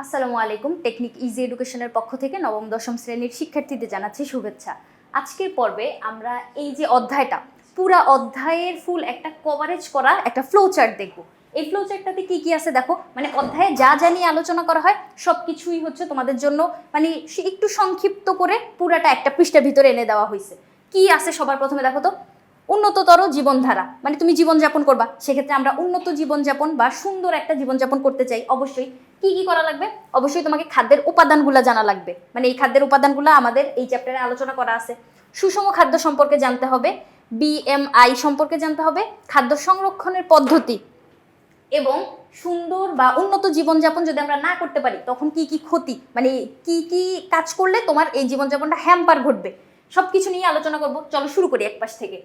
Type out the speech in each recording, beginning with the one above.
আসসালামু আলাইকুম। Technique easy এডুকেশনের পক্ষ থেকে নবম দশম শ্রেণীর শিক্ষার্থীদের জানাচ্ছি শুভেচ্ছা। আজকের পর্বে আমরা এই যে অধ্যায়টা, পুরা অধ্যায়ের ফুল একটা কভারেজ করা একটা ফ্লো চার্ট দেখব। এই ফ্লো চার্টটাতে কি কি আছে দেখো, মানে অধ্যায়ে যা যা নিয়ে আলোচনা করা হয় সব কিছুই হচ্ছে তোমাদের জন্য মানে একটু সংক্ষিপ্ত করে পুরাটা একটা পৃষ্ঠার ভিতরে এনে দেওয়া হয়েছে। কি আছে সবার প্রথমে দেখো তো, উন্নততর জীবনধারা, মানে তুমি জীবনযাপন করবা, সেক্ষেত্রে আমরা উন্নত জীবনযাপন বা সুন্দর একটা জীবনযাপন করতে চাই, অবশ্যই কি কি করা লাগবে? অবশ্যই তোমাকে খাদ্যের উপাদানগুলো জানা লাগবে, মানে এই খাদ্যের উপাদানগুলো আমাদের এই চ্যাপ্টারে আলোচনা করা আছে। সুষম খাদ্য সম্পর্কে জানতে হবে, বিএমআই সম্পর্কে জানতে হবে, খাদ্য সংরক্ষণের পদ্ধতি এবং সুন্দর বা উন্নত জীবনযাপন যদি আমরা না করতে পারি তখন কি কি ক্ষতি, মানে কি কি কাজ করলে তোমার এই জীবনযাপনটা হ্যাম্পার ঘটবে, সব কিছু নিয়ে আলোচনা করব। চলো শুরু করি এক পাশ থেকে।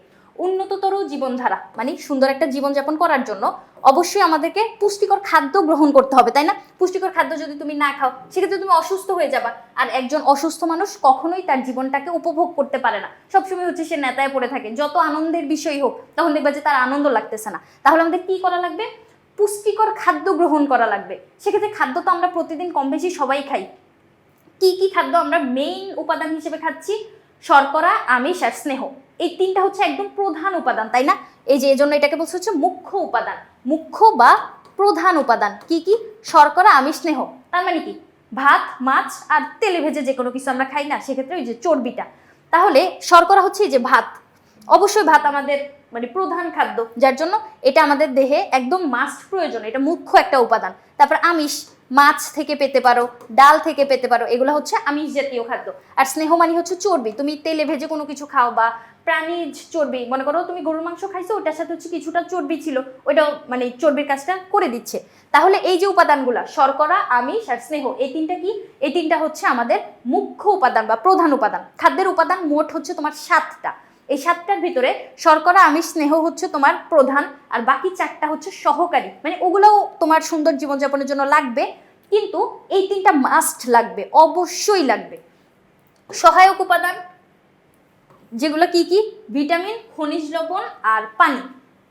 উন্নততর জীবনধারা মানে সুন্দর একটা জীবনযাপন করার জন্য অবশ্যই আমাদেরকে পুষ্টিকর খাদ্য গ্রহণ করতে হবে, তাই না? পুষ্টিকর খাদ্য যদি তুমি না খাও সেক্ষেত্রে তুমি অসুস্থ হয়ে যাবা, আর একজন অসুস্থ মানুষ কখনোই তার জীবনটাকে উপভোগ করতে পারে না, সবসময় হচ্ছে সে নেতায় পড়ে থাকে, যত আনন্দের বিষয় হোক তখন দেখবা যে তার আনন্দ লাগতেছে না। তাহলে আমাদের কি করা লাগবে? পুষ্টিকর খাদ্য গ্রহণ করা লাগবে। সেক্ষেত্রে খাদ্য তো আমরা প্রতিদিন কম বেশি সবাই খাই। কি কি খাদ্য আমরা মেইন উপাদান হিসেবে খাচ্ছি? শর্করা, আমিষ আর স্নেহ, এই তিনটা হচ্ছে একদম প্রধান উপাদান, তাই না? এই যে এজন্য এটাকে বলছে হচ্ছে মুখ্য উপাদান, মুখ্য বা প্রধান উপাদান। কি কি? শর্করা, আমিষ, স্নেহ। তার মানে কি? ভাত, মাছ আর তেলে ভেজে যে কোনো কিছু আমরা খাই না, সেক্ষেত্রে ওই যে চর্বিটা। তাহলে শর্করা হচ্ছে এই যে ভাত, অবশ্যই ভাত আমাদের মানে প্রধান খাদ্য, যার জন্য এটা আমাদের দেহে একদম মাস্ট প্রয়োজন, এটা মুখ্য একটা উপাদান। তারপর আমিষ, মাছ থেকে পেতে পারো, ডাল থেকে পেতে পারো, এগুলো হচ্ছে আমিষ জাতীয় খাদ্য। আর স্নেহ মানে হচ্ছে চর্বি, তুমি তেলে ভেজে কোনো কিছু খাও বা প্রাণীজ চর্বি, মনে করো তুমি গরুর মাংস খাইছো, ওটার সাথে হচ্ছে কিছুটা চর্বি ছিল, ওইটাও মানে চর্বির কাজটা করে দিচ্ছে। তাহলে এই যে উপাদানগুলো শর্করা, আমিষ আর স্নেহ, এই তিনটা কি? এই তিনটা হচ্ছে আমাদের মুখ্য উপাদান বা প্রধান উপাদান। খাদ্যের উপাদান মোট হচ্ছে তোমার 7টা। এই 7টার ভিতরে শর্করা, আমিষ, স্নেহ হচ্ছে তোমার প্রধান, আর বাকি 4টা হচ্ছে সহকারী, মানে ওগুলোও তোমার সুন্দর জীবনযাপনের জন্য লাগবে, কিন্তু এই 3টা মাস্ট লাগবে, অবশ্যই লাগবে। সহায়ক উপাদান যেগুলো কি কি? ভিটামিন, খনিজ লবণ আর পানি।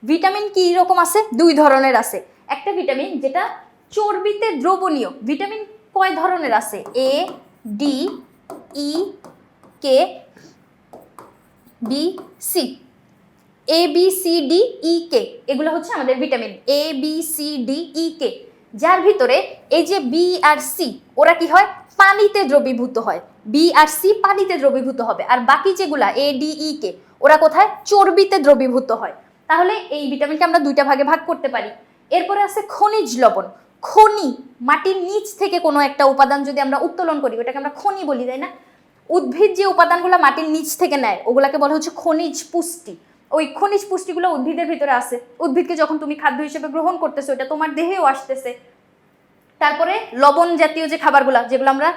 ভিটামিন কি রকম আছে? 2 ধরনের আছে। একটা ভিটামিন যেটা চর্বিতে দ্রবণীয়, ভিটামিন কয় ধরনের আছে? A, D, E, K, B, C. A B C D E K, এগুলো হচ্ছে আমাদের vitamin A B C D E K, যার ভিতরে এই যে বি আর সি ওরা কি হয়? পানিতে দ্রবীভূত হয়। বি আর সি পানিতে দ্রবীভূত হবে, আর বাকি যেগুলা এ ডি ই কে ওরা কোথায়? চর্বিতে দ্রবীভূত হয়। তাহলে এই ভিটামিনকে আমরা 2টা ভাগে ভাগ করতে পারি। এরপরে আছে খনিজ লবণ। খনি, মাটির নিচ থেকে কোনো একটা উপাদান যদি আমরা উত্তোলন করি ওটাকে আমরা খনি বলি, তাই না? উদ্ভিদ যে উপাদানগুলো মাটির নিচ থেকে নেয় ওগুলাকে বলা হচ্ছে খনিজ পুষ্টি। ওই খনিজ পুষ্টিগুলো উদ্ভিদের ভিতরে আছে, উদ্ভিদকে যখন তুমি খাদ্য হিসেবে গ্রহণ করতেছো এটা তোমার দেহেও আসতেছে। তারপরে লবণ জাতীয় যে খাবারগুলো, যেগুলো আমরা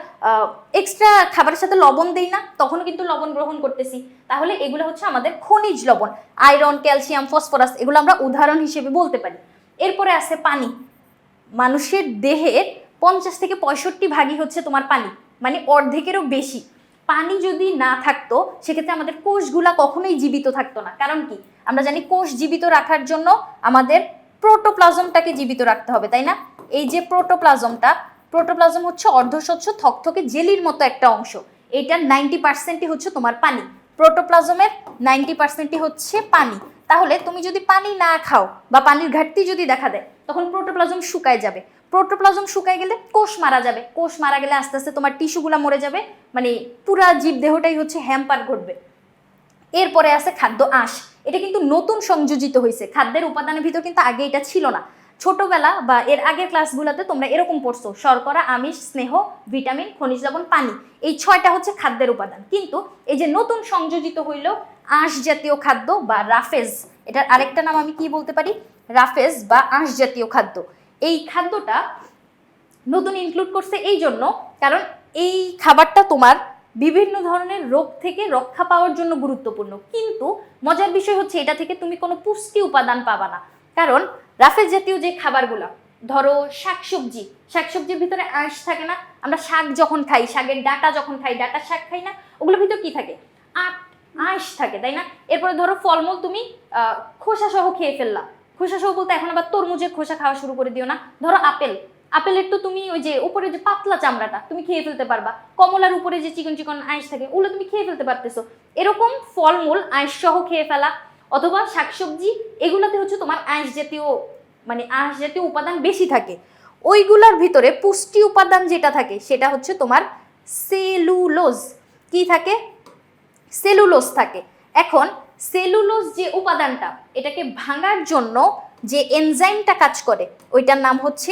এক্সট্রা খাবারের সাথে লবণ দিই না তখনও কিন্তু লবণ গ্রহণ করতেছি, তাহলে এগুলো হচ্ছে আমাদের খনিজ লবণ। আয়রন, ক্যালসিয়াম, ফসফরাস, এগুলো আমরা উদাহরণ হিসেবে বলতে পারি। এরপরে আছে পানি। মানুষের দেহের 50 থেকে 65 হচ্ছে তোমার পানি, মানে অর্ধেকেরও বেশি। পানি যদি না থাকতো সেক্ষেত্রে আমাদের কোষগুলা কখনোই জীবিত থাকতো না। কারণ কি? আমরা জানি কোষ জীবিত রাখার জন্য আমাদের প্রোটোপ্লাজমটাকে জীবিত রাখতে হবে, তাই না? এই যে প্রোটোপ্লাজম হচ্ছে অর্ধস্বচ্ছ থকথকে জেলির মতো একটা অংশ, এইটার 90%ই হচ্ছে তোমার পানি। প্রোটোপ্লাজমের 90%ই হচ্ছে পানি। তাহলে তুমি যদি পানি না খাও বা পানির ঘাটতি যদি দেখা দেয় তখন প্রোটোপ্লাজম শুকায় যাবে। প্রোটোপ্লাজম শুকায় গেলে কোষ মারা যাবে, কোষ মারা গেলে আস্তে আস্তে তোমার টিস্যুগুলো মরে যাবে, মানে পুরা জীব দেহটাই হচ্ছে হ্যাম্পার ঘটবে। এরপরে আছে খাদ্য আঁশ। এটা কিন্তু নতুন সংযোজিত হয়েছে, খাদ্যের উপাদানের ভিতর কিন্তু আগে এটা ছিল না। ছোটবেলা বা এর আগের ক্লাসগুলোতে তোমরা এরকম পড়ছো, শর্করা, আমিষ, স্নেহ, ভিটামিন, খনিজ লবণ, পানি, এই 6টা হচ্ছে খাদ্যের উপাদান। কিন্তু এই যে নতুন সংযোজিত হইল আঁশ জাতীয় খাদ্য বা রাফেজ, এটার আরেকটা নাম আমি কি বলতে পারি? রাফেজ বা আঁশ জাতীয় খাদ্য। এই খাদ্যটা নতুন ইনক্লুড করছে এই জন্য কারণ এই খাবারটা তোমার বিভিন্ন ধরনের রোগ থেকে রক্ষা পাওয়ার জন্য গুরুত্বপূর্ণ, কিন্তু মজার বিষয় হচ্ছে এটা থেকে তুমি কোনো পুষ্টি উপাদান পাবা না। কারণ রাফেজ জাতীয় যে খাবারগুলা, ধরো শাকসবজির ভিতরে আঁশ থাকে না? আমরা শাক যখন খাই, শাকের ডাটা যখন খাই, ডাটার শাক খাই না, ওগুলোর ভিতর কি থাকে? আঁশ থাকে, তাই না? এরপরে ধরো ফলমূল তুমি খোসা সহ খেয়ে ফেললা, খোসা সহ বলতে এখন আবার তরমুজের খোসা খাওয়া শুরু করে দিও না। ধরো আপেল, আপেলের তো তুমি ওই যে উপরে যে পাতলা চামড়াটা তুমি খেয়ে ফেলতে পারবা, কমলার উপরে যে চিকন চিকন আঁশ থাকে ওগুলো তুমি খেয়ে ফেলতে পারতেছো। এরকম ফলমূল আঁশ সহ খেয়ে ফেলা, অথবা শাকসবজি, এগুলোতে হচ্ছে তোমার আঁশ জাতীয় মানে আঁশ জাতীয় উপাদান বেশি থাকে। ওইগুলোর ভিতরে পুষ্টি উপাদান যেটা থাকে সেটা হচ্ছে তোমার সেলুলোজ। কি থাকে? সেলুলোজ থাকে। এখন সেলুলোজ যে উপাদানটা, এটাকে ভাঙার জন্য যে এনজাইমটা কাজ করে ওইটার নাম হচ্ছে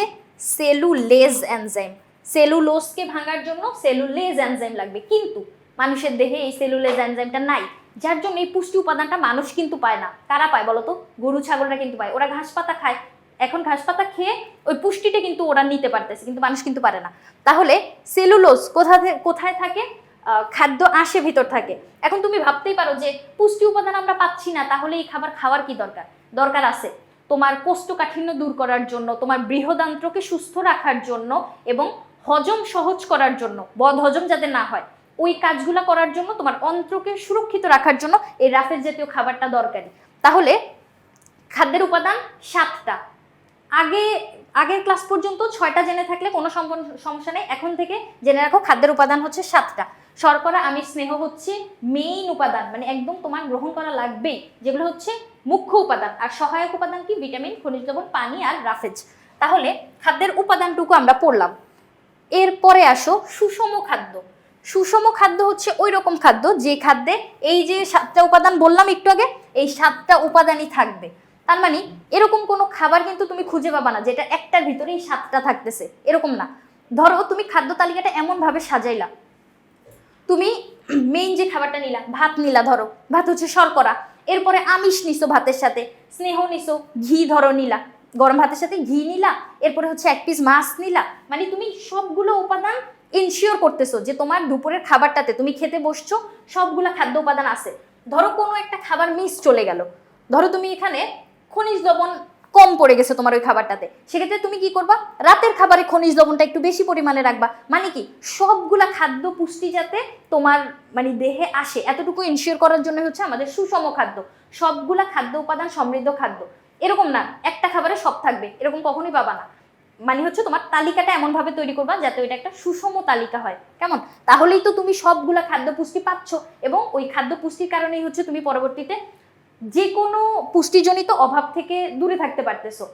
সেলুলেজ এনজাইম। সেলুলোজকে ভাঙার জন্য সেলুলেজ এনজাইম লাগবে, কিন্তু মানুষের দেহে এই সেলুলেজ এনজাইমটা নাই, যার জন্য এই পুষ্টি উপাদানটা মানুষ কিন্তু পায় না। কারা পায় বলো তো? গরু ছাগলরা কিন্তু পায়, ওরা ঘাস পাতা খায়। এখন ঘাস পাতা খেয়ে ওই পুষ্টিটা কিন্তু ওরা নিতে পারতেছে, কিন্তু মানুষ কিন্তু পারে না। তাহলে সেলুলোজ কোথায় থাকে? খাদ্য আঁশের ভিতর থাকে। এখন তুমি ভাবতেই পারো যে পুষ্টি উপাদান আমরা পাচ্ছি না, তাহলে এই খাবার খাওয়ার কি দরকার? দরকার আছে। তোমার কোষ্ঠকাঠিন্য দূর করার জন্য, তোমার বৃহদান্ত্রকে সুস্থ রাখার জন্য এবং হজম সহজ করার জন্য, বদ হজম যাতে না হয় ওই কাজগুলো করার জন্য, তোমার অন্ত্রকে সুরক্ষিত রাখার জন্য এই রাফেজ জাতীয় খাবারটা দরকারি। তাহলে খাদ্যের উপাদান 7টা। আগের ক্লাস পর্যন্ত 6টা জেনে থাকলে কোনো সমস্যা নেই, এখন থেকে জেনে রাখো খাদ্যের উপাদান হচ্ছে 7টা। শর্করা, আমিষ, স্নেহ হচ্ছে মেইন উপাদান, মানে একদম তোমার গ্রহণ করা লাগবেই, যেগুলো হচ্ছে মুখ্য উপাদান। আর সহায়ক উপাদান কি? ভিটামিন, খনিজ লবণ, পানি আর রাফেজ। তাহলে খাদ্যের উপাদানটুকু আমরা পড়লাম। এরপরে আসো সুষম খাদ্য। সুষম খাদ্য হচ্ছে ওই রকম খাদ্য যে খাদ্যে এই যে 7টা উপাদান বললাম একটু আগে, এই 7টা উপাদানই থাকবে। তার মানে এরকম কোনো খাবার কিন্তু তুমি খুঁজে পাবা না যেটা একটার ভিতরেই 7টা থাকতেছে, এরকম না। ধরো তুমি খাদ্য তালিকাটা এমন ভাবে সাজাইলা, তুমি মেইন যে খাবারটা নিলা, ভাত নিলা, ধরো ভাত হচ্ছে শর্করা, এরপরে আমিষ নিছো ভাতের সাথে, স্নেহ নিছো, ঘি ধরো নিলা, গরম ভাতের সাথে ঘি নিলা, এরপরে হচ্ছে 1 পিস মাছ নিলা। মানে তুমি সবগুলো উপাদান ইনশিওর করতেছো যে তোমার দুপুরের খাবারটাতে তুমি খেতে বসছো সবগুলা খাদ্য উপাদান আছে। ধরো কোনো একটা খাবার মিস চলে গেল, ধরো তুমি এখানে খনিজ লবণ কম পড়ে গেছে তোমার ওই খাবারটাতে, সেক্ষেত্রে তুমি কি করবা? রাতের খাবারে খনিজ লবণটা একটু বেশি পরিমাণে রাখবা। মানে কি? সবগুলা খাদ্য পুষ্টি যাতে তোমার মানে দেহে আসে, এতটুকু ইনশিওর করার জন্য হচ্ছে আমাদের সুষম খাদ্য, সবগুলা খাদ্য উপাদান সমৃদ্ধ খাদ্য। এরকম না একটা খাবারে সব থাকবে, এরকম কখনোই পাবা না। মানে হচ্ছে তোমার তালিকাটা এমনভাবে তৈরি করবা যাতে ওইটা একটা সুষম তালিকা হয়। কেমন? তাহলেই তো তুমি সবগুলা খাদ্য পুষ্টি পাচ্ছ, এবং ওই খাদ্য পুষ্টির কারণেই হচ্ছে তুমি পরবর্তীতে যে কোনো পুষ্টিজনিত অভাব থেকে দূরে থাকতে পারতেছো।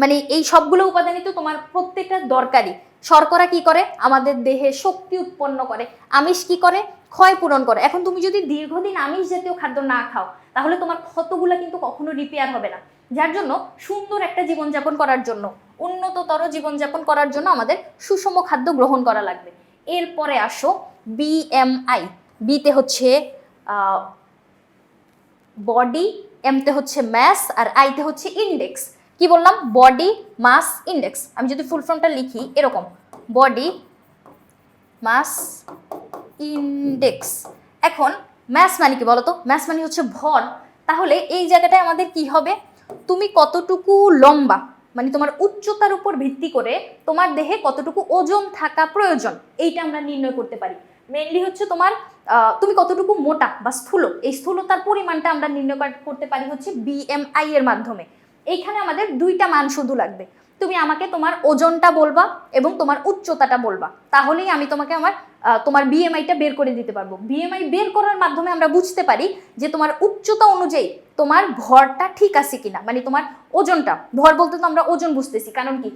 মানে এই সবগুলো উপাদানই তো তোমার প্রত্যেকটা দরকারি। শর্করা কি করে? আমাদের দেহে শক্তি উৎপন্ন করে। আমিষ কি করে? ক্ষয় পূরণ করে। এখন তুমি যদি দীর্ঘদিন আমিষ জাতীয় খাদ্য না খাও, তাহলে তোমার ক্ষতগুলো কিন্তু কখনো রিপেয়ার হবে না। যার জন্য সুন্দর একটা জীবনযাপন করার জন্য, উন্নততর জীবনযাপন করার জন্য আমাদের সুষম খাদ্য গ্রহণ করা লাগবে। এরপরে আসো বিএমআই। বিতে হচ্ছে বডি, এমতে হচ্ছে ম্যাস, আর আইতে হচ্ছে ইন্ডেক্স। কি বললাম? বডি, মাস, ইন্ডেক্স। আমি যদি ফুল ফর্মটা লিখি এরকম, বডি, মাস, ইন্ডেক্স। এখন ম্যাস মানে কি বলতো? ম্যাস মানে হচ্ছে ভর। তাহলে এই জায়গাটায় আমাদের কি হবে? তুমি কতটুকু লম্বা, মানে তোমার উচ্চতার উপর ভিত্তি করে তোমার দেহে কতটুকু ওজন থাকা প্রয়োজন, এইটা আমরা নির্ণয় করতে পারি। মেইনলি হচ্ছে তোমার তুমি কতটুকু মোটা বা স্থূল, এই স্থূলতার পরিমাণটা আমরা নির্ণয় করতে পারি হচ্ছে বিএমআই এর মাধ্যমে। এইখানে আমাদের 2টা মান শুধু লাগবে। তুমি আমাকে তোমার ওজনটা বলবা এবং তোমার উচ্চতাটা বলবা, তাহলেই আমি তোমাকে তোমার বিএমআইটা বের করে দিতে পারবো। বিএমআই বের করার মাধ্যমে আমরা বুঝতে পারি যে তোমার উচ্চতা অনুযায়ী তোমার ভরটা ঠিক আছে কিনা, মানে তোমার ওজনটা। ভর বলতে তো আমরা ওজন বুঝতেছি, কারণ কি?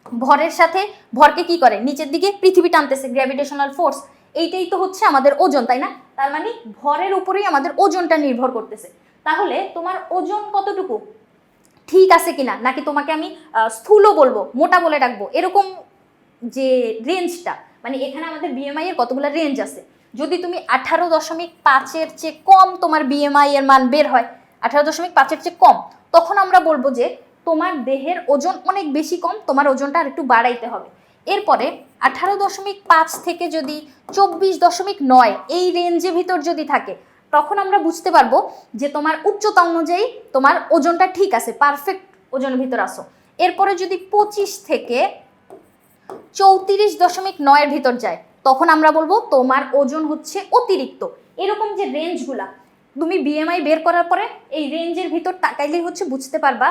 ভরের সাথে ভরকে কি করে? নিচের দিকে পৃথিবী টানতেছে, গ্র্যাভিটেশনাল ফোর্স। এইটাই তো হচ্ছে আমাদের ওজন, তাই না? তার মানে ভরের উপরেই আমাদের ওজনটা নির্ভর করতেছে। তাহলে তোমার ওজন কতটুকু ঠিক আছে কিনা, নাকি তোমাকে আমি স্থূল বলবো, মোটা বলে রাখবো, এরকম যে রেঞ্জটা, মানে এখানে আমাদের বিএমআই এর কতগুলো রেঞ্জ আছে। যদি তুমি 18.5-এর চেয়ে কম তোমার বিএমআই এর মান বের হয়, 18.5-এর চেয়ে কম, তখন আমরা বলবো যে তোমার দেহের ওজন অনেক বেশি কম, তোমার ওজনটা আর একটু বাড়াইতে হবে। এরপরে 18.5 থেকে যদি 24.9 এই রেঞ্জের ভিতর যদি থাকে, তখন আমরা বুঝতে পারবো যে তোমার উচ্চতা অনুযায়ী তোমার ওজনটা ঠিক আছে, পারফেক্ট ওজনের ভিতর আসো। এরপরে যদি 25 থেকে 34.9 ভিতর যায়, তখন আমরা বলবো তোমার ওজন হচ্ছে অতিরিক্ত। এরকম যে রেঞ্জগুলা তুমি বিএমআই বের করার পরে এই রেঞ্জের ভিতর তাকাইলেই হচ্ছে বুঝতে পারবা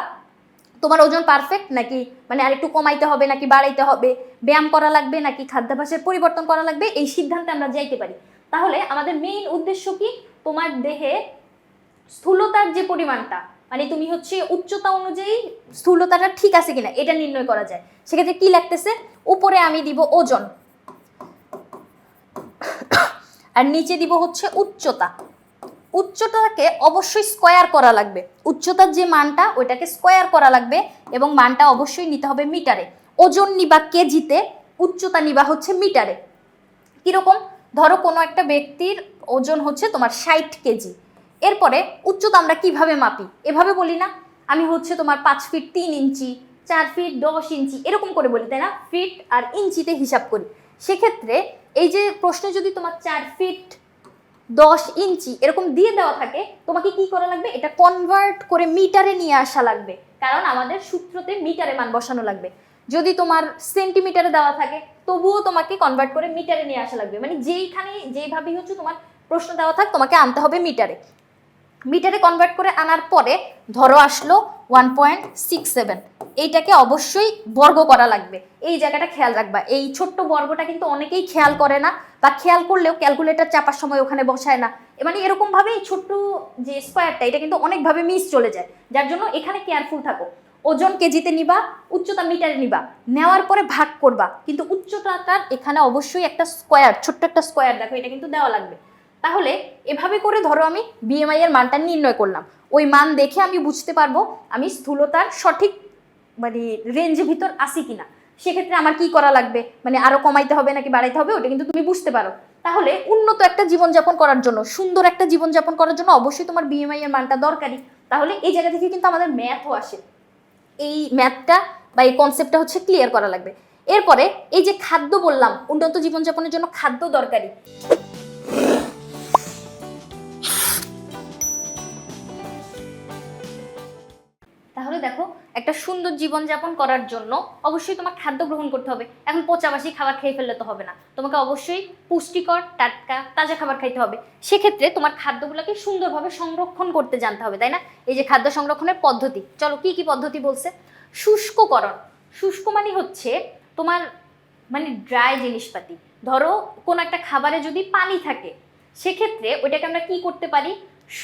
তোমার ওজন পারফেক্ট নাকি মানে আরেকটু কমাইতে হবে নাকি বাড়াইতে হবে, ব্যায়াম করা লাগবে নাকি খাদ্যাভ্যাসের পরিবর্তন করা লাগবে, এই সিদ্ধান্তে আমরা যাইতে পারি। তাহলে আমাদের মেইন উদ্দেশ্য কি, তোমার দেহে স্থূলতার যে পরিমাণটা, মানে তুমি হচ্ছে উচ্চতা অনুযায়ী স্থূলতাটা ঠিক আছে কিনা এটা নির্ণয় করা যায়। সেক্ষেত্রে কি লাগতেছে, উপরে আমি দিব ওজন আর নিচে দিব হচ্ছে উচ্চতা। উচ্চতাকে অবশ্যই স্কোয়ার করা লাগবে, উচ্চতার যে মানটা ওইটাকে স্কোয়ার করা লাগবে এবং মানটা অবশ্যই নিতে হবে মিটারে। ওজন নিবা কেজিতে, উচ্চতা নিবা হচ্ছে মিটারে। কিরকম, ধরো কোনো একটা ব্যক্তির ওজন হচ্ছে তোমার 60 কেজি, এরপরে উচ্চতা আমরা কিভাবে মাপি, এভাবে বলি না, আমি হচ্ছে তোমার 5 ফিট 3 ইঞ্চি, 4 ফিট 10 ইঞ্চি এরকম করে বলি, তাই না, ফিট আর ইঞ্চিতে হিসাব করি। সেক্ষেত্রে এই যে প্রশ্নে যদি তোমার 4 ফিট 10 ইঞ্চি এরকম দিয়ে দেওয়া থাকে, তোমাকে কি করা লাগবে, এটা কনভার্ট করে মিটারে নিয়ে আসা লাগবে, কারণ আমাদের সূত্রতে মিটারে মান বসানো লাগবে। যদি তোমার সেন্টিমিটারে দেওয়া থাকে তবুও তোমাকে কনভার্ট করে মিটারে নিয়ে আসা লাগবে, মানে যেইখানে যেইভাবেই হচ্ছে তোমার প্রশ্ন দেওয়া থাক তোমাকে আনতে হবে মিটারে। মিটারে কনভার্ট করে আনার পরে ধরো আসলো 1.67, এইটাকে অবশ্যই বর্গ করা লাগবে। এই জায়গাটা খেয়াল রাখবা, এই ছোট্ট বর্গটা কিন্তু অনেকেই খেয়াল করে না, বা খেয়াল করলেও ক্যালকুলেটর চাপার সময় ওখানে বসায় না, মানে এরকমভাবে এই ছোট্ট যে স্কোয়ারটা এটা কিন্তু অনেকভাবে মিস চলে যায়, যার জন্য এখানে কেয়ারফুল থাকো। ওজন কেজিতে নিবা, উচ্চতা মিটারে নিবা, নেওয়ার পরে ভাগ করবা, কিন্তু উচ্চতাটার এখানে অবশ্যই একটা স্কোয়ার, ছোট্ট একটা স্কোয়ার দেখো এটা কিন্তু দেওয়া লাগবে। তাহলে এভাবে করে ধরো আমি বিএমআই এর মানটা নির্ণয় করলাম, ওই মান দেখে আমি বুঝতে পারবো আমি স্থূলতার সঠিক মানে রেঞ্জের ভিতর আসি কিনা। সেক্ষেত্রে আমার কি করা লাগবে, মানে আরো কমাইতে হবে নাকি বাড়াইতে হবে, ওটা কিন্তু তুমি বুঝতে পারো। তাহলে উন্নত একটা জীবনযাপন করার জন্য, সুন্দর একটা জীবনযাপন করার জন্য অবশ্যই তোমার বিএমআই এর মানটা দরকারি। তাহলে এই জায়গা থেকে কিন্তু আমাদের ম্যাথও আসে, এই ম্যাথটা বা এই কনসেপ্টটা হচ্ছে ক্লিয়ার করা লাগবে। এরপরে এই যে খাদ্য বললাম, উন্নত জীবনযাপনের জন্য খাদ্য দরকারি। তাহলে দেখো, একটা সুন্দর জীবনযাপন করার জন্য অবশ্যই তোমার খাদ্য গ্রহণ করতে হবে। এখন পচাবাসি খাবার খেয়ে ফেললে তো হবে না, তোমাকে অবশ্যই পুষ্টিকর টাটকা তাজা খাবার খাইতে হবে। সেক্ষেত্রে তোমার খাদ্যগুলোকে সুন্দরভাবে সংরক্ষণ করতে জানতে হবে, তাই না। এই যে খাদ্য সংরক্ষণের পদ্ধতি, চলো কি কি পদ্ধতি বলছে। শুষ্ককরণ, শুষ্ক মানে হচ্ছে তোমার মানে ড্রাই জিনিসপাতি। ধরো কোনো একটা খাবারে যদি পানি থাকে, সেক্ষেত্রে ওইটাকে আমরা কি করতে পারি,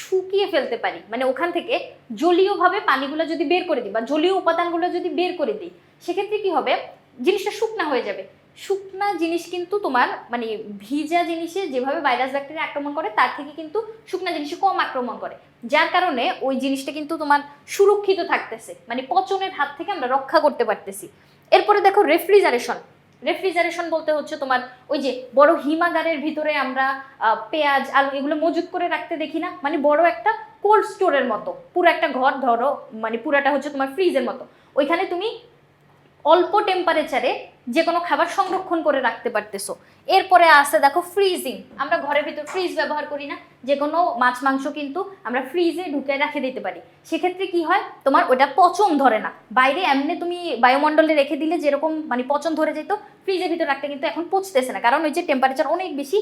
শুকিয়ে ফেলতে পারি, মানে ওখান থেকে জলীয়ভাবে পানিগুলো যদি বের করে দিই বা জলীয় উপাদানগুলো যদি বের করে দিই, সেক্ষেত্রে কি হবে, জিনিসটা শুকনা হয়ে যাবে। শুকনা জিনিস কিন্তু তোমার মানে ভিজা জিনিসে যেভাবে ভাইরাস ব্যাকটেরিয়া আক্রমণ করে তার থেকে কিন্তু শুকনা জিনিসে কম আক্রমণ করে, যার কারণে ওই জিনিসটা কিন্তু তোমার সুরক্ষিত থাকতেছে, মানে পচনের হাত থেকে আমরা রক্ষা করতে পারতেছি। এরপরে দেখো রেফ্রিজারেশন। রেফ্রিজারেশন বলতে হচ্ছে তোমার ওই যে বড় হিমাগারের ভিতরে আমরা পেঁয়াজ আলু এগুলো মজুত করে রাখতে দেখি না, মানে বড় একটা কোল্ড স্টোরের মতো, পুরো একটা ঘর ধরো, মানে পুরাটা হচ্ছে তোমার ফ্রিজের মতো, ওইখানে তুমি অল্প টেম্পারেচারে যে কোনো খাবার সংরক্ষণ করে রাখতে পারতেছো। এরপরে আসে দেখো ফ্রিজিং, আমরা ঘরের ভিতর ফ্রিজ ব্যবহার করি না, যে কোনো মাছ মাংস কিন্তু আমরা ফ্রিজে ঢুকে রেখে দিতে পারি। সেক্ষেত্রে কি হয়, তোমার ওটা পচন ধরে না, বাইরে এমনি তুমি বায়ুমণ্ডলে রেখে দিলে যেরকম মানে পচন ধরে যেত, ফ্রিজের ভিতর রাখতে কিন্তু এখন পচতেছে না, কারণ ওই যে টেম্পারেচার অনেক বেশি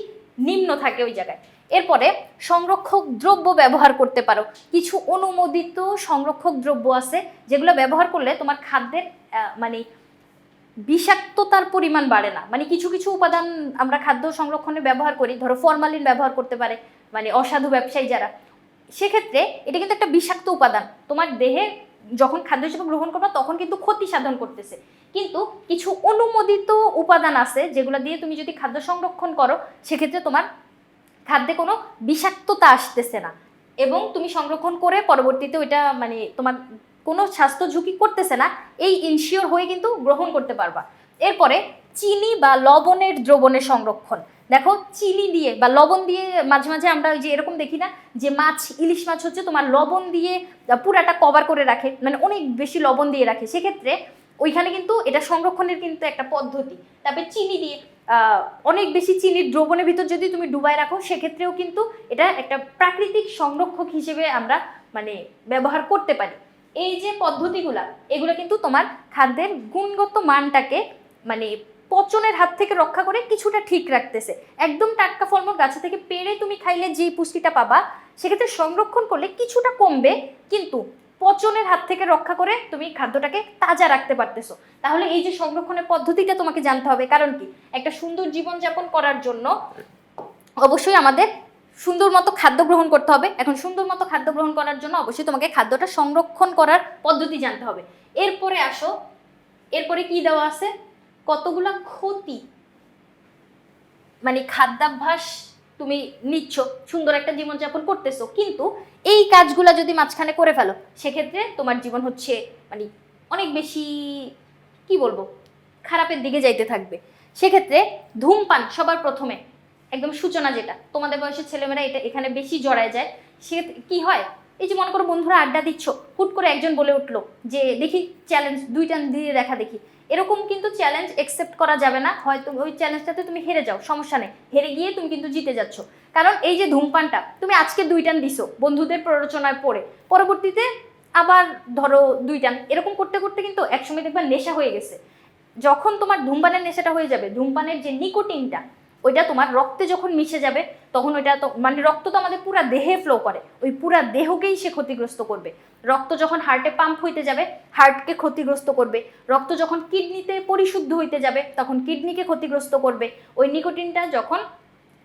নিম্ন থাকে ওই জায়গায়। এরপরে সংরক্ষক দ্রব্য ব্যবহার করতে পারো, কিছু অনুমোদিত সংরক্ষক দ্রব্য আছে যেগুলো ব্যবহার করলে তোমার খাদ্যের মানে বিষাক্ততার পরিমাণ বাড়ে না। মানে কিছু কিছু উপাদান আমরা খাদ্য সংরক্ষণে ব্যবহার করি, ধরো ফরমালিন ব্যবহার করতে পারে মানে অসাধু ব্যবসায়ী যারা, সেক্ষেত্রে এটা কিন্তু একটা বিষাক্ত উপাদান, তোমার দেহে যখন খাদ্য হিসেবে গ্রহণ করবে তখন কিন্তু ক্ষতি সাধন করতেছে। কিন্তু কিছু অনুমোদিত উপাদান আছে যেগুলো দিয়ে তুমি যদি খাদ্য সংরক্ষণ করো, সেক্ষেত্রে তোমার খাদ্যে কোনো বিষাক্ততা আসতেছে না, এবং তুমি সংরক্ষণ করে পরবর্তীতে ওইটা মানে তোমার কোনো স্বাস্থ্য ঝুঁকি করতেছে না, এই ইনশিওর হয়ে কিন্তু গ্রহণ করতে পারবা। এরপরে চিনি বা লবণের দ্রবণের সংরক্ষণ। দেখো চিনি দিয়ে বা লবণ দিয়ে মাঝে মাঝে আমরা ওই যে এরকম দেখি না, যে মাছ ইলিশ মাছ হচ্ছে তোমার লবণ দিয়ে পুরাটা কভার করে রাখে, মানে অনেক বেশি লবণ দিয়ে রাখে, সেক্ষেত্রে ওইখানে কিন্তু এটা সংরক্ষণের কিন্তু একটা পদ্ধতি। তারপরে চিনি দিয়ে অনেক বেশি চিনির দ্রবণের ভিতর যদি তুমি ডুবাই রাখো, সেক্ষেত্রেও কিন্তু এটা একটা প্রাকৃতিক সংরক্ষক হিসেবে আমরা মানে ব্যবহার করতে পারি। এই যে পদ্ধতিগুলা, এগুলো কিন্তু তোমার খাদ্যের গুণগত মানটাকে মানে পচনের হাত থেকে রক্ষা করে কিছুটা ঠিক রাখতেছে। একদম টাটকা ফলমূল গাছে থেকে পেড়ে তুমি খাইলে যে পুষ্টিটা পাবা, সেক্ষেত্রে সংরক্ষণ করলে কিছুটা কমবে, কিন্তু পচনের হাত থেকে রক্ষা করে তুমি খাদ্যটাকে তাজা রাখতে পারতেছো। তাহলে এই যে সংরক্ষণের পদ্ধতিটা তোমাকে জানতে হবে, কারণ কি একটা সুন্দর জীবনযাপন করার জন্য অবশ্যই আমাদের সুন্দর মতো খাদ্য গ্রহণ করতে হবে। এখন সুন্দর মতো খাদ্য গ্রহণ করার জন্য অবশ্যই তোমাকে খাদ্যটা সংরক্ষণ করার পদ্ধতি জানতে হবে। এরপরে আসো, এরপরে কি দেওয়া আছে, কতগুলা ক্ষতি, মানে খাদ্যাভ্যাস তুমি নিচ্ছ, সুন্দর একটা জীবনযাপন করতেছো, কিন্তু এই কাজগুলা যদি মাঝখানে করে ফেলো সেক্ষেত্রে তোমার জীবন হচ্ছে মানে অনেক বেশি কি বলবো খারাপের দিকে যাইতে থাকবে। সেক্ষেত্রে ধূমপান সবার প্রথমে একদম সূচনা, যেটা তোমাদের বয়সের ছেলেমেয়েরা এটা এখানে বেশি জড়ায় যায়। সে কি হয়, এই যে মনে করো বন্ধুরা আড্ডা দিচ্ছ, হুট করে একজন বলে উঠলো যে দেখি চ্যালেঞ্জ 2টা দিয়ে দেখা দেখি, এরকম কিন্তু চ্যালেঞ্জ একসেপ্ট করা যাবে না। হয়তো ওই চ্যালেঞ্জটাতে তুমি হেরে যাও, সমস্যা নেই, হেরে গিয়ে তুমি কিন্তু জিতে যাচ্ছ। কারণ এই যে ধূমপানটা তুমি আজকে 2 টান দিছো বন্ধুদের প্ররোচনায় পড়ে, পরবর্তীতে আবার ধরো 2 টান, এরকম করতে করতে কিন্তু একসময় দেখবা নেশা হয়ে গেছে। যখন তোমার ধূমপানের নেশাটা হয়ে যাবে, ধূমপানের যে নিকোটিনটা ওইটা তোমার রক্তে যখন মিশে যাবে, তখন ওইটা তো মানে রক্ত তো আমাদের পুরা দেহে ফ্লো করে, ওই পুরা দেহকেই সে ক্ষতিগ্রস্ত করবে। রক্ত যখন হার্টে পাম্প হইতে যাবে, হার্টকে ক্ষতিগ্রস্ত করবে। রক্ত যখন কিডনিতে পরিশুদ্ধ হইতে যাবে, তখন কিডনিকে ক্ষতিগ্রস্ত করবে। ওই নিকোটিনটা যখন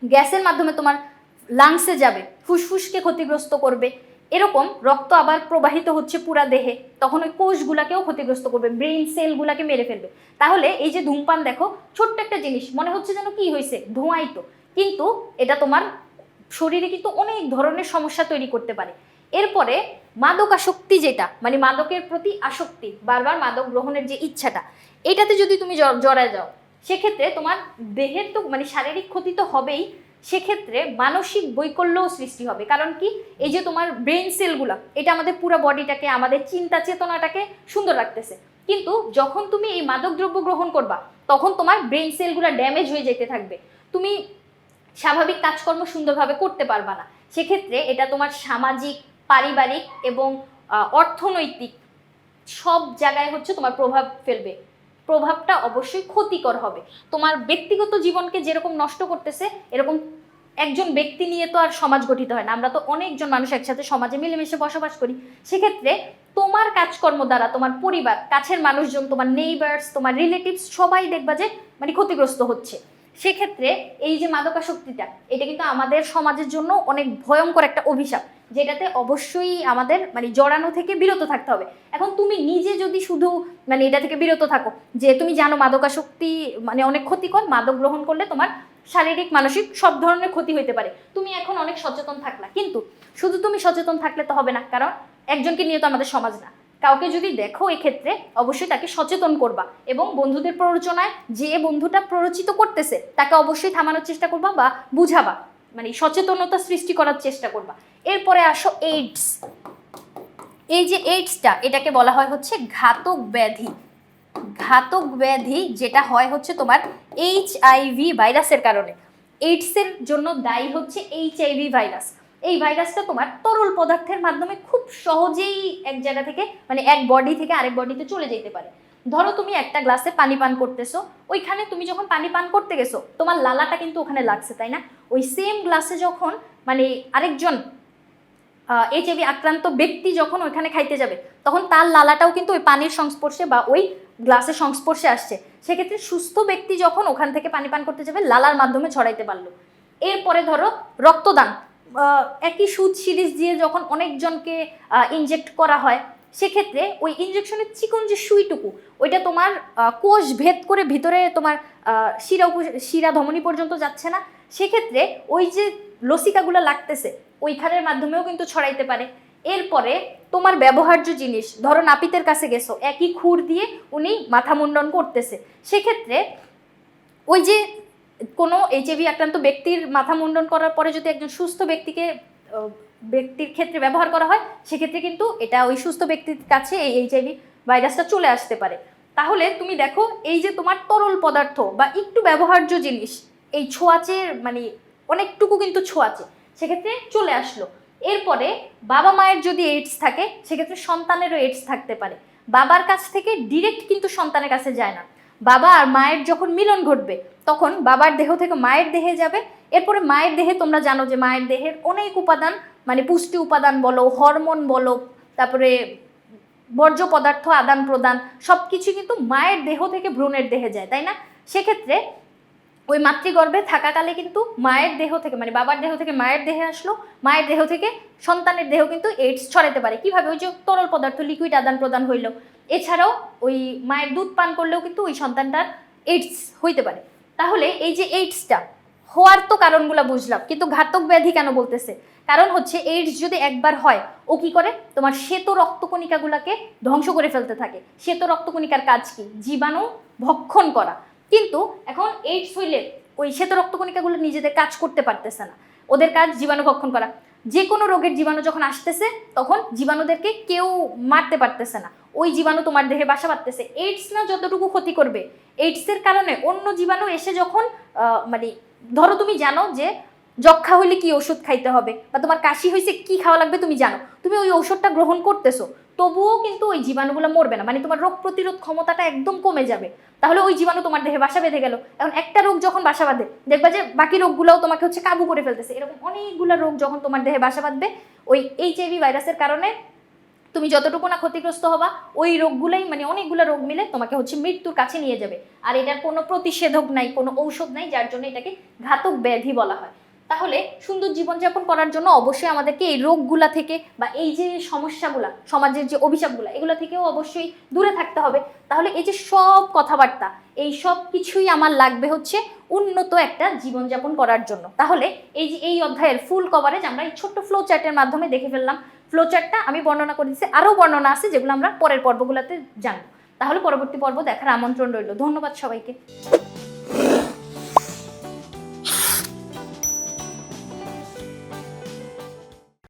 গ্যাসের মাধ্যমে তোমার লাংসে যাবে, ফুসফুসকে ক্ষতিগ্রস্ত করবে। এরকম রক্ত আবার প্রবাহিত হচ্ছে পুরা দেহে, তখন ওই কোষগুলাকেও ক্ষতিগ্রস্ত করবে, ব্রেইন সেলগুলাকে মেরে ফেলবে। তাহলে এই যে ধূমপান দেখো ছোট্ট একটা জিনিস মনে হচ্ছে যেন কি হয়েছে, ধোঁয়াই তো, কিন্তু এটা তোমার শরীরে কিন্তু অনেক ধরনের সমস্যা তৈরি করতে পারে। এরপরে মাদকাসক্তি, যেটা মানে মাদকের প্রতি আসক্তি, বারবার মাদক গ্রহণের যে ইচ্ছাটা, এটাতে যদি তুমি জড়ায় যাও সেক্ষেত্রে তোমার দেহের তো মানে শারীরিক ক্ষতি তো হবেই, সেক্ষেত্রে মানসিক বৈকল্যও সৃষ্টি হবে। কারণ কি, এই যে তোমার ব্রেন সেলগুলা, এটা আমাদের পুরো বডিটাকে, আমাদের চিন্তা চেতনাটাকে সুন্দর রাখতেছে, কিন্তু যখন তুমি এই মাদকদ্রব্য গ্রহণ করবা তখন তোমার ব্রেন সেলগুলো ড্যামেজ হয়ে যেতে থাকবে, তুমি স্বাভাবিক কাজকর্ম সুন্দরভাবে করতে পারবা না। সেক্ষেত্রে এটা তোমার সামাজিক, পারিবারিক এবং অর্থনৈতিক সব জায়গায় হচ্ছে তোমার প্রভাব ফেলবে। প্রভাবটা অবশ্যই ক্ষতিকর হবে। তোমার ব্যক্তিগত জীবনকে যেরকম নষ্ট করতেছে, এরকম একজন ব্যক্তি নিয়ে তো আর সমাজ গঠিত হয় না, আমরা তো অনেকজন মানুষ একসাথে সমাজে মিলেমিশে বসবাস করি। সেক্ষেত্রে তোমার কাজকর্ম দ্বারা তোমার পরিবার, কাছের মানুষজন, তোমার নেইবার্স, তোমার রিলেটিভস সবাই দেখবা যে মানে ক্ষতিগ্রস্ত হচ্ছে। সেক্ষেত্রে এই যে মাদকাসক্তিটা, এটা কিন্তু আমাদের সমাজের জন্য অনেক ভয়ঙ্কর একটা অভিশাপ, যেটাতে অবশ্যই আমাদের মানে জড়ানো থেকে বিরত থাকতে হবে। এখন তুমি নিজে যদি শুধু মানে এটা থেকে বিরত থাকো, যে তুমি জানো মাদকাসক্তি মানে অনেক ক্ষতিকর, মাদক গ্রহণ করলে তোমার শারীরিক মানসিক সব ধরনের ক্ষতি হইতে পারে, তুমি এখন অনেক সচেতন থাকলা, কিন্তু শুধু তুমি সচেতন থাকলে তো হবে না, কারণ একজনকে নিয়ে তো আমাদের সমাজ না। কাউকে যদি দেখো এক্ষেত্রে অবশ্যই তাকে সচেতন করবা, এবং বন্ধুদের প্ররোচনায় যে বন্ধুটা প্ররোচিত করতেছে তাকে অবশ্যই থামানোর চেষ্টা করবা বা বুঝাবা, মানে সচেতনতা সৃষ্টি করার চেষ্টা করবা। এরপরে আসো এইডস। এই যে এইডসটা, এটাকে বলা হয় হচ্ছে ঘাতক ব্যাধি। ঘাতক ব্যাধি যেটা হয় হচ্ছে তোমার HIV ভাইরাসের কারণে। এইডসের জন্য দায়ী হচ্ছে HIV ভাইরাস। এই ভাইরাসটা তোমার তরল পদার্থের মাধ্যমে খুব সহজেই এক জায়গা থেকে মানে এক বডি থেকে আরেক বডিতে চলে যেতে পারে। ধরো তুমি একটা গ্লাসে পানি পান করতেছো, ওইখানে তুমি যখন পানি পান করতে গেছো তোমার লালাটা কিন্তু ওখানে লাগছে, তাই না? ওই সেম গ্লাসে যখন মানে আরেকজন HIV আক্রান্ত ব্যক্তি যখন ওইখানে খাইতে যাবে, তখন তার লালাটাও কিন্তু ওই পানির সংস্পর্শে বা ওই গ্লাসের সংস্পর্শে আসছে। সেক্ষেত্রে সুস্থ ব্যক্তি যখন ওখান থেকে পানি পান করতে যাবে, লালার মাধ্যমে ছড়াইতে পারলো। এরপরে ধরো রক্তদান, একই সুদ সিরিজ দিয়ে যখন অনেকজনকে ইনজেক্ট করা হয়, সেক্ষেত্রে ওই ইনজেকশনের চিকন যে সুইটুকু, ওইটা তোমার কোষ ভেদ করে ভিতরে তোমার শিরা ধমনী পর্যন্ত যাচ্ছে না, সেক্ষেত্রে ওই যে লসিকাগুলো লাগতেছে ওইখানের মাধ্যমেও কিন্তু ছড়াইতে পারে। এরপরে তোমার ব্যবহার্য জিনিস, ধরো নাপিতের কাছে গেছো, একই খুর দিয়ে উনি মাথা মুন্ডন করতেছে, সেক্ষেত্রে ওই যে কোনো HIV আক্রান্ত ব্যক্তির মাথা মুন্ডন করার পরে যদি একজন সুস্থ ব্যক্তির ক্ষেত্রে ব্যবহার করা হয়, সেক্ষেত্রে কিন্তু এটা ওই সুস্থ ব্যক্তির কাছে এই HIV ভাইরাসটা চলে আসতে পারে। তাহলে তুমি দেখো এই যে তোমার তরল পদার্থ বা একটু ব্যবহার্য জিনিস, এই ছোঁয়াচের মানে অনেকটুকু কিন্তু ছোঁয়াচে, সেক্ষেত্রে চলে আসলো। এরপরে বাবা মায়ের যদি এইডস থাকে, সেক্ষেত্রে সন্তানেরও এইডস থাকতে পারে। বাবার কাছ থেকে ডিরেক্ট কিন্তু সন্তানের কাছে যায় না, বাবা আর মায়ের যখন মিলন ঘটবে তখন বাবার দেহ থেকে মায়ের দেহে যাবে। এরপরে মায়ের দেহে তোমরা জানো যে মায়ের দেহের অনেক উপাদান, মানে পুষ্টি উপাদান বলো, হরমোন বলো, তারপরে বর্জ্য পদার্থ আদান প্রদান সব কিছু কিন্তু মায়ের দেহ থেকে ভ্রূণের দেহে যায়, তাই না? সেক্ষেত্রে ওই মাতৃগর্ভে থাকাকালে কিন্তু মায়ের দেহ থেকে মানে বাবার দেহ থেকে মায়ের দেহে আসলো, মায়ের দেহ থেকে সন্তানের দেহ কিন্তু এইডস ছড়াতে পারে। কিভাবে? ওই যে তরল পদার্থ লিকুইড আদান প্রদান হইলো। এছাড়াও ওই মায়ের দুধ পান করলেও কিন্তু ওই সন্তানটার এইডস হইতে পারে। তাহলে এই যে এইডসটা হওয়ার তো কারণগুলো বুঝলাম, কিন্তু ঘাতক ব্যাধি কেন বলতেছে? কারণ হচ্ছে এইডস যদি একবার হয় ও কি করে, তোমার শ্বেত রক্তকণিকাগুলোকে ধ্বংস করে ফেলতে থাকে। শ্বেত রক্তকণিকার কাজ কি? জীবাণু ভক্ষণ করা। কিন্তু এখন এইডস হইলে ওই শ্বেত রক্তকণিকাগুলো নিজেদের কাজ করতে পারতেছে না, ওদের কাজ জীবাণু ভক্ষণ করা। যে কোনো রোগের জীবাণু যখন আসতেছে তখন জীবাণুদেরকে কেউ মারতে পারতেছে না, ওই জীবাণু তোমার দেহে বাসা বাঁধতেছে। এইডস না যতটুকু ক্ষতি করবে, এইডসের কারণে অন্য জীবাণু এসে যখন মানে ধরো তুমি জানো যে যক্ষা হইলে কি ওষুধ খাইতে হবে, বা তোমার কাশি হয়েছে কি খাওয়া লাগবে তুমি জানো, তুমি ওই ওষুধটা গ্রহণ করতেছো, তবুও কিন্তু ওই জীবাণুগুলো মরবে না, মানে তোমার রোগ প্রতিরোধ ক্ষমতাটা একদম কমে যাবে। তাহলে ওই জীবাণু তোমার দেহে বাসা বেঁধে গেল। এখন একটা রোগ যখন বাসা বাঁধে দেখবা যে বাকি রোগগুলোও তোমাকে হচ্ছে কাবু করে ফেলতেছে। এরকম অনেকগুলো রোগ যখন তোমার দেহে বাসা বাঁধবে, ওই এইচআইভি ভাইরাসের কারণে তুমি যতটুকু না ক্ষতিগ্রস্ত হবা, ওই রোগগুলাই মানে অনেকগুলো রোগ মিলে তোমাকে হচ্ছে মৃত্যুর কাছে নিয়ে যাবে। আর এটার কোনো প্রতিষেধক নাই, কোনো ঔষধ নাই, যার জন্য এটাকে ঘাতক ব্যাধি বলা হয়। তাহলে সুন্দর জীবনযাপন করার জন্য অবশ্যই আমাদেরকে এই রোগগুলা থেকে বা এই যে সমস্যাগুলা, সমাজের যে অভিশাপগুলা, এগুলো থেকেও অবশ্যই দূরে থাকতে হবে। তাহলে এই যে সব কথাবার্তা, এই সব কিছুই আমার লাগবে হচ্ছে উন্নত একটা জীবনযাপন করার জন্য। তাহলে এই যে এই অধ্যায়ের ফুল কভারেজ আমরা এই ছোট্ট ফ্লো চার্টের মাধ্যমে দেখে ফেললাম। ফ্লো চার্টটা আমি বর্ণনা করে দিচ্ছি, আরও বর্ণনা আছে যেগুলো আমরা পরের পর্বগুলোতে জানবো। তাহলে পরবর্তী পর্ব দেখার আমন্ত্রণ রইল। ধন্যবাদ সবাইকে।